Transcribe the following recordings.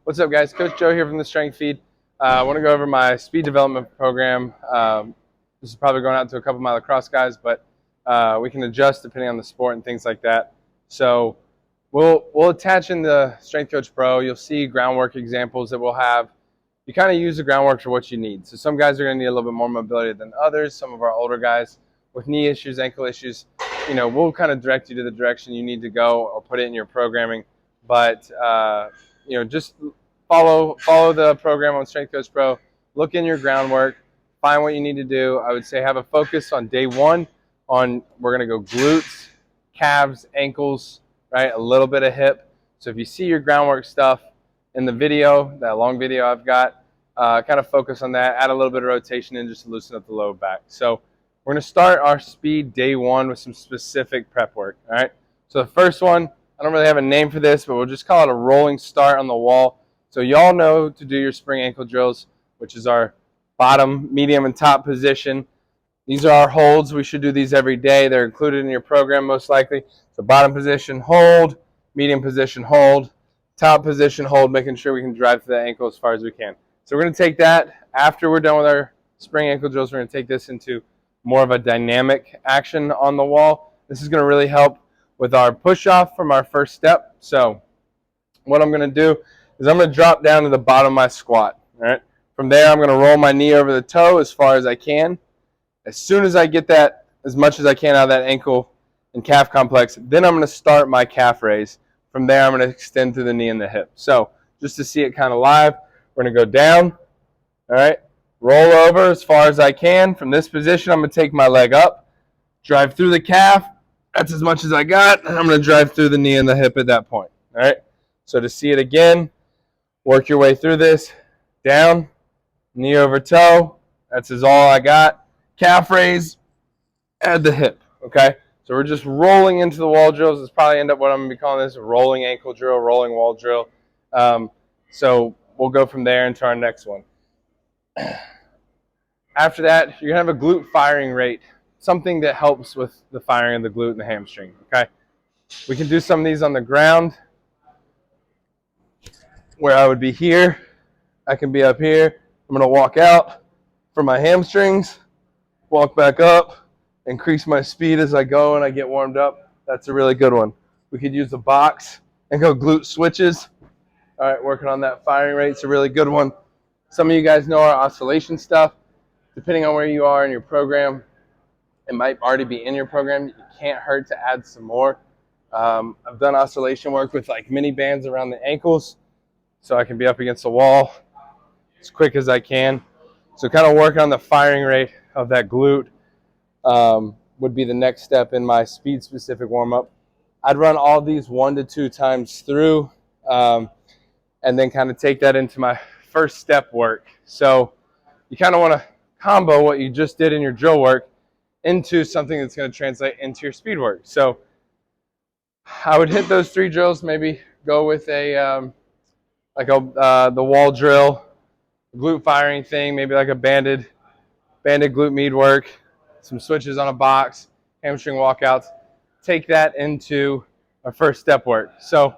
What's up, guys? Coach Joe here from the Strength Feed. I want to go over my speed development program. This is probably going out to a couple of my lacrosse guys, but we can adjust depending on the sport and things like that. So we'll attach in the Strength Coach Pro. You'll see groundwork examples that we'll have. You kind of use the groundwork for what you need. So some guys are going to need a little bit more mobility than others. Some of our older guys with knee issues, ankle issues, we'll kind of direct you to the direction you need to go or put it in your programming. But just follow the program on Strength Coach Pro. Look in your groundwork, find what you need to do. I would say have a focus on day one on we're going to go glutes, calves, ankles, right? A little bit of hip. So if you see your groundwork stuff in the video, that long video I've got, kind of focus on that. Add a little bit of rotation in just to loosen up the low back. So we're going to start our speed day one with some specific prep work. All right. So the first one, I don't really have a name for this, but we'll just call it a rolling start on the wall. So y'all know to do your spring ankle drills, which is our bottom, medium, and top position. These are our holds. We should do these every day. They're included in your program most likely. So bottom position, hold, medium position, hold, top position, hold, making sure we can drive to the ankle as far as we can. So we're going to take that after we're done with our spring ankle drills. We're going to take this into more of a dynamic action on the wall. This is going to really help with our push off from our first step. So what I'm going to do is I'm going to drop down to the bottom of my squat. All right. From there, I'm going to roll my knee over the toe as far as I can. As soon as I get that, as much as I can out of that ankle and calf complex, then I'm going to start my calf raise. From there, I'm going to extend through the knee and the hip. So just to see it kind of live, we're going to go down. All right. Roll over as far as I can. From this position, I'm going to take my leg up, drive through the calf. That's as much as I got. I'm going to drive through the knee and the hip at that point. All right. So to see it again, work your way through this. Down, knee over toe. That's all I got. Calf raise, add the hip. Okay. So we're just rolling into the wall drills. It's probably end up what I'm going to be calling this a rolling ankle drill, rolling wall drill. So we'll go from there into our next one. After that, you're going to have a glute firing rate, something that helps with the firing of the glute and the hamstring. Okay. We can do some of these on the ground where I would be here. I can be up here. I'm going to walk out for my hamstrings, walk back up, increase my speed as I go and I get warmed up. That's a really good one. We could use the box and go glute switches. All right, working on that firing rate. It's a really good one. Some of you guys know our oscillation stuff. Depending on where you are in your program, it might already be in your program. It can't hurt to add some more. I've done oscillation work with like mini bands around the ankles so I can be up against the wall as quick as I can. So kind of working on the firing rate of that glute would be the next step in my speed specific warm-up. I'd run all these 1 to 2 times through and then kind of take that into my first step work. So you kind of want to combo what you just did in your drill work into something that's going to translate into your speed work. So I would hit those 3 drills, maybe go with the wall drill, glute firing thing, maybe like a banded glute med work, some switches on a box, hamstring walkouts. Take that into our first step work. So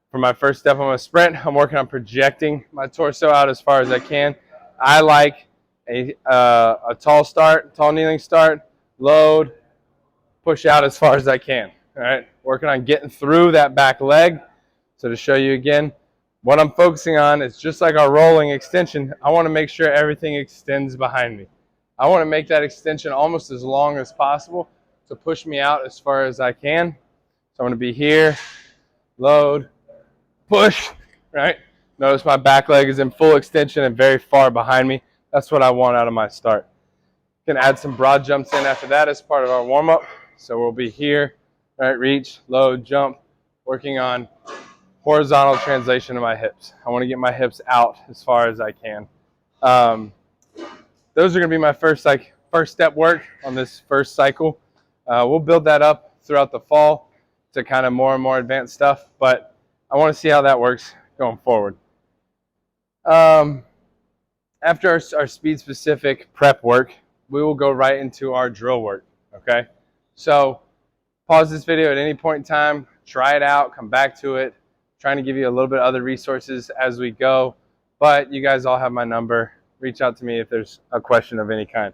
for my first step on my sprint, I'm working on projecting my torso out as far as I can. I like a tall start, tall kneeling start, load, push out as far as I can. All right, working on getting through that back leg. So to show you again, what I'm focusing on is just like our rolling extension. I want to make sure everything extends behind me. I want to make that extension almost as long as possible to push me out as far as I can. So I'm going to be here, load, push, right? Notice my back leg is in full extension and very far behind me. That's what I want out of my start. Can add some broad jumps in after that as part of our warm-up. So we'll be here, right? Reach, load, jump, working on horizontal translation of my hips. I want to get my hips out as far as I can. Those are going to be my first step work on this first cycle. We'll build that up throughout the fall to kind of more and more advanced stuff, but I want to see how that works going forward. After our speed specific prep work, we will go right into our drill work. Okay, so pause this video at any point in time, try it out, come back to it, trying to give you a little bit of other resources as we go, but you guys all have my number. Reach out to me if there's a question of any kind.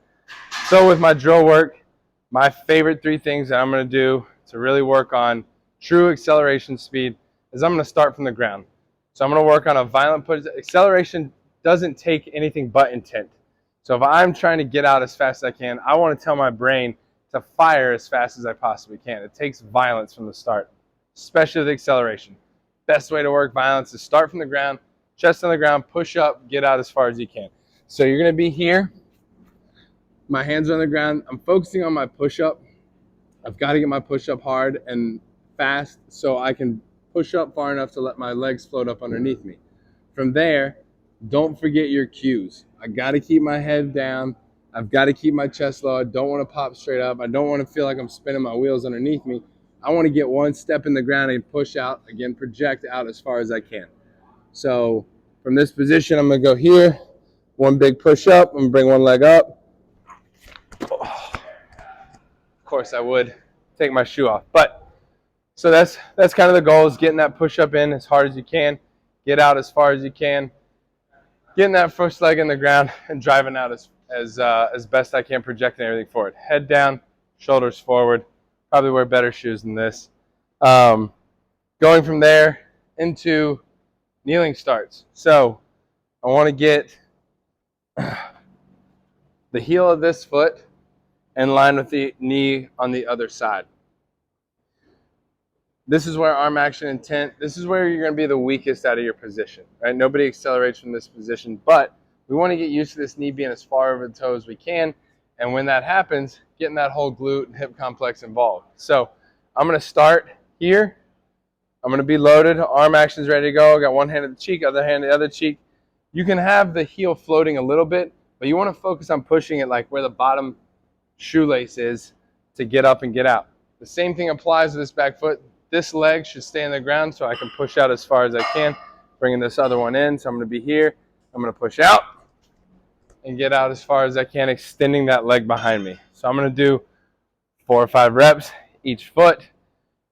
So with my drill work, my favorite 3 things that I'm going to do to really work on true acceleration speed is I'm going to start from the ground. So I'm going to work on a violent push. Acceleration doesn't take anything but intent. So if I'm trying to get out as fast as I can, I want to tell my brain to fire as fast as I possibly can. It takes violence from the start, especially with acceleration. Best way to work violence is start from the ground, chest on the ground, push up, get out as far as you can. So you're going to be here. My hands are on the ground. I'm focusing on my push-up. I've got to get my push-up hard and fast so I can push up far enough to let my legs float up underneath me. From there, don't forget your cues. I got to keep my head down. I've got to keep my chest low. I don't want to pop straight up. I don't want to feel like I'm spinning my wheels underneath me. I want to get one step in the ground and push out, again, project out as far as I can. So from this position, I'm going to go here. One big push up. I'm going to bring one leg up. Of course I would take my shoe off, but so that's kind of the goal, is getting that push up in as hard as you can, get out as far as you can, getting that first leg in the ground and driving out as best I can, projecting everything forward. Head down, shoulders forward. Probably wear better shoes than this. Going from there into kneeling starts. So I want to get the heel of this foot in line with the knee on the other side. This is where arm action intent, this is where you're going to be the weakest out of your position, right? Nobody accelerates from this position, but we want to get used to this knee being as far over the toe as we can. And when that happens, getting that whole glute and hip complex involved. So I'm going to start here. I'm going to be loaded. Arm action's ready to go. I got one hand at the cheek, other hand at the other cheek. You can have the heel floating a little bit, but you want to focus on pushing it like where the bottom shoelace is to get up and get out. The same thing applies to this back foot. This leg should stay on the ground so I can push out as far as I can, bringing this other one in. So I'm going to be here. I'm going to push out and get out as far as I can, extending that leg behind me. So I'm going to do 4 or 5 reps each foot.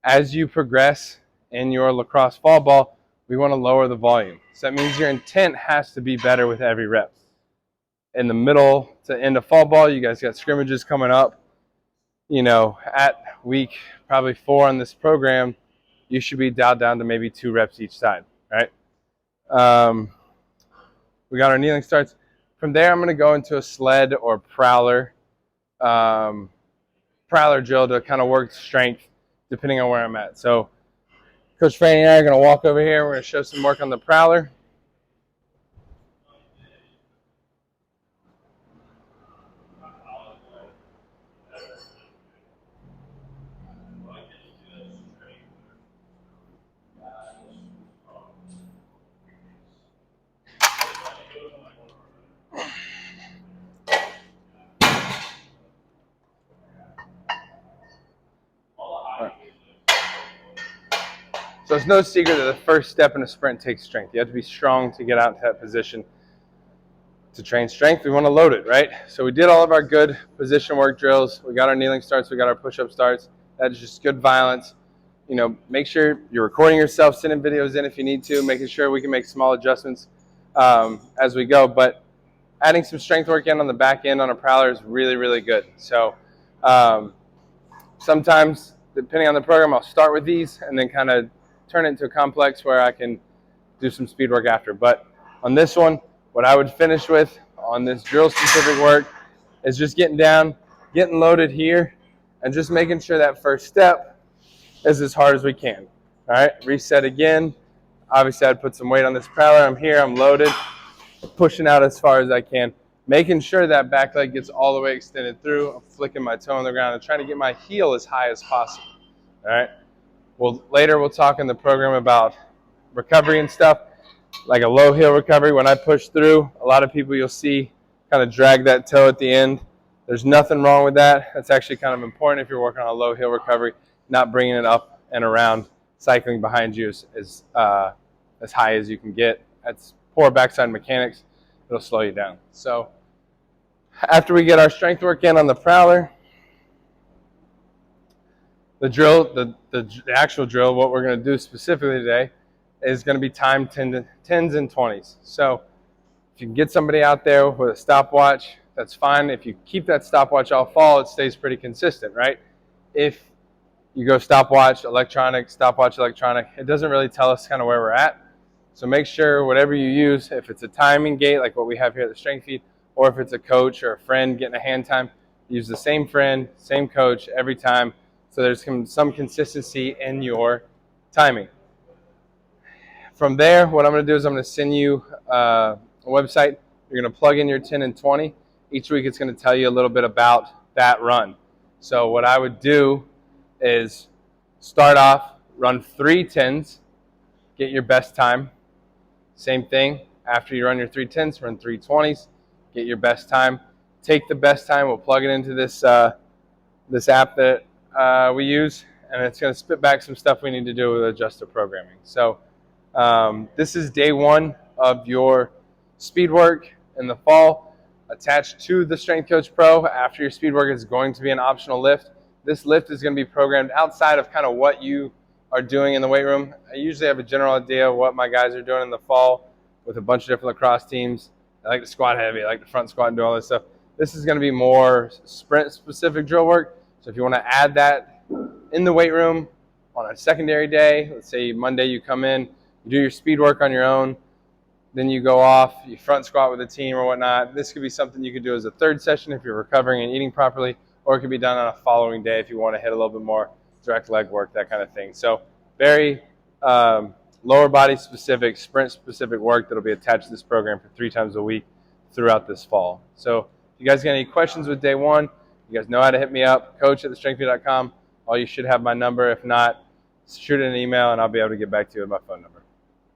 As you progress in your lacrosse fall ball, we want to lower the volume. So that means your intent has to be better with every rep. In the middle to end of fall ball, you guys got scrimmages coming up. You know, at week probably 4 on this program, you should be dialed down to maybe 2 reps each side, right? We got our kneeling starts. From there, I'm going to go into a sled or prowler drill to kind of work strength depending on where I'm at. So Coach Franny and I are going to walk over here. We're going to show some work on the prowler. So it's no secret that the first step in a sprint takes strength. You have to be strong to get out into that position. To train strength, we want to load it, right? So we did all of our good position work drills. We got our kneeling starts. We got our push-up starts. That's just good violence. You know, make sure you're recording yourself, sending videos in if you need to, making sure we can make small adjustments as we go. But adding some strength work in on the back end on a prowler is really, really good. So sometimes, depending on the program, I'll start with these and then kind of turn it into a complex where I can do some speed work after. But on this one, what I would finish with on this drill specific work is just getting down, getting loaded here, and just making sure that first step is as hard as we can. All right, reset again. Obviously, I'd put some weight on this prowler. I'm here, I'm loaded, pushing out as far as I can, making sure that back leg gets all the way extended through. I'm flicking my toe on the ground and trying to get my heel as high as possible. All right. Well, later we'll talk in the program about recovery and stuff, like a low heel recovery. When I push through, a lot of people you'll see kind of drag that toe at the end. There's nothing wrong with that. That's actually kind of important if you're working on a low heel recovery, not bringing it up and around, cycling behind you as high as you can get. That's poor backside mechanics. It'll slow you down. So after we get our strength work in on the prowler, the drill, the actual drill, what we're going to do specifically today is going to be timed 10s and 20s. So if you can get somebody out there with a stopwatch, that's fine. If you keep that stopwatch all fall, it stays pretty consistent, right? If you go stopwatch, electronic, it doesn't really tell us kind of where we're at. So make sure whatever you use, if it's a timing gate like what we have here at the Strength Feed, or if it's a coach or a friend getting a hand time, use the same friend, same coach every time, so there's some consistency in your timing. From there, what I'm going to do is I'm going to send you a website. You're going to plug in your 10 and 20. Each week it's going to tell you a little bit about that run. So what I would do is start off, run 3 10s, get your best time. Same thing, after you run your 3 10s, run 3 20s, get your best time. Take the best time, we'll plug it into this app that we use, and it's going to spit back some stuff we need to do with adjusted programming. So this is day 1 of your speed work in the fall. Attached to the Strength Coach Pro after your speed work is going to be an optional lift. This lift is going to be programmed outside of kind of what you are doing in the weight room. I usually have a general idea of what my guys are doing in the fall with a bunch of different lacrosse teams. I like to squat heavy, I like to front squat and do all this stuff. This is going to be more sprint specific drill work. So if you want to add that in the weight room on a secondary day, let's say Monday you come in, you do your speed work on your own, then you go off, you front squat with a team or whatnot. This could be something you could do as a third session if you're recovering and eating properly, or it could be done on a following day if you want to hit a little bit more direct leg work, that kind of thing. So very lower body specific, sprint specific work that'll be attached to this program for 3 times a week throughout this fall. So if you guys got any questions with day 1, you guys know how to hit me up, coach@thestrengthfeed.com. Or you should have my number. If not, shoot an email and I'll be able to get back to you with my phone number.